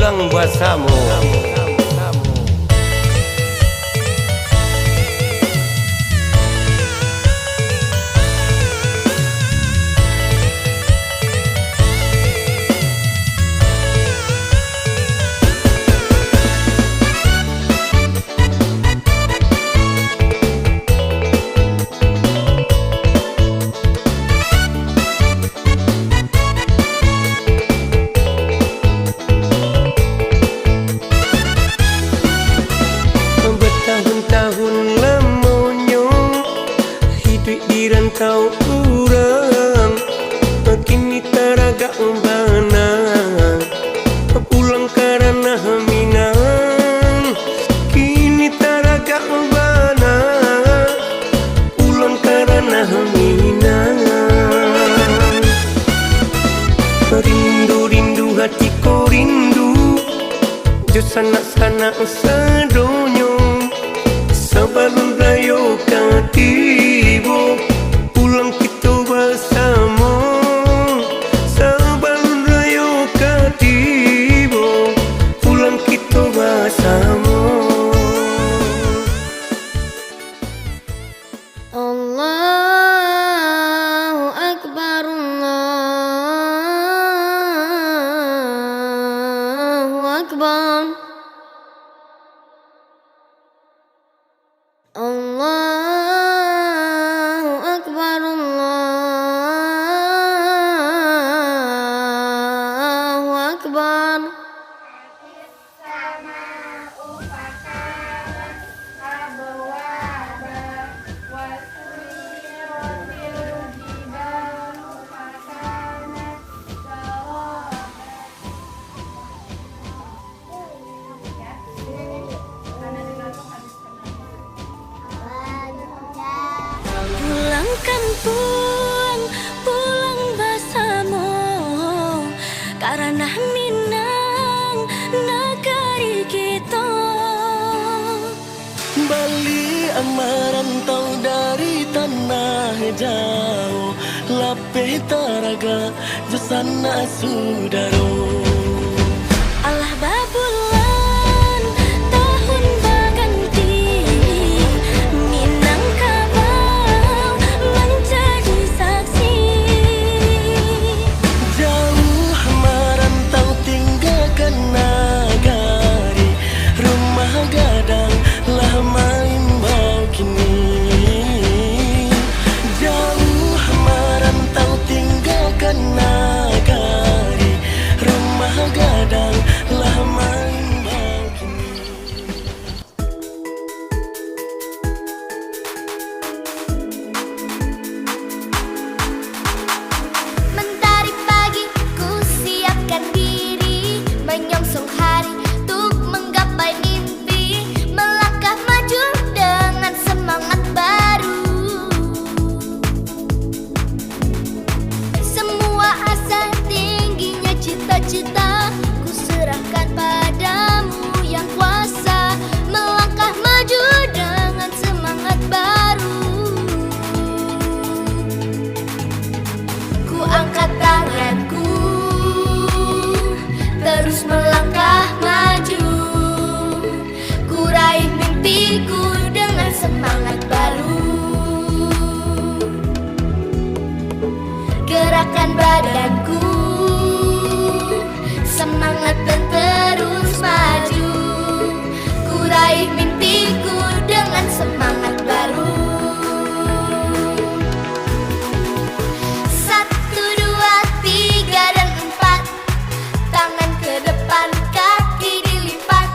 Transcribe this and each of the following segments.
pulang basamu. Bertahun-tahun lamanya hidup di rantau urang, kini taraga bana pulang karena minang. Kini taraga bana pulang karena minang. Rindu-rindu hatiku rindu, jo sanak-sanak sadonyo. Sabalun rayo katibo, pulang kita bersama. Sabalun rayo katibo, pulang kita bersama. Allahu Akbar, Allahu Akbar. Allahu Akbar, Allahu Akbar. Pulang kampung, pulang basamu, karena Minang negari kita. Bali amarantau dari tanah jauh, lapeh taraga jusana sudaro. Allah babulan tahun baganti, Minang kabau menjadi saksi. Jauh merantau tinggalkan nagari, rumah gadang lah maimbau kini. Jauh merantau tinggalkan nagari, rumah gadang lah maimbau kini. Mentari pagi ku siapkan diri, menyongsong hari untuk menggapai mimpi, melangkah maju dengan semangat baru. Semua asa tingginya cita-cita ku serahkan padamu yang kuasa, melangkah maju dengan semangat baru. Ku angkat tanganku, terus melangkah maju. Ku raih mimpiku dengan semangat baru. Gerakan badanku, semangat dan terus maju. Ku raih mimpiku dengan semangat baru. 1, 2, 3 dan 4, tangan ke depan, kaki dilipat.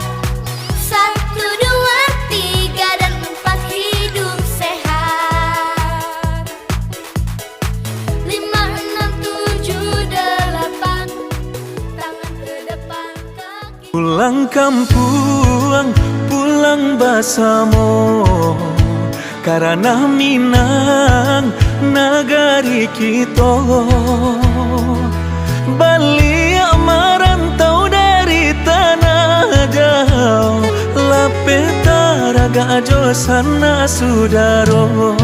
1, 2, 3 dan 4, hidup sehat. 5, 6, 7, 8, tangan ke depan, kaki. Pulang kampung, pulang basamu, karena Minang negari kita. Bali merantau dari tanah jauh, lapeh taraga jo sana sudaro.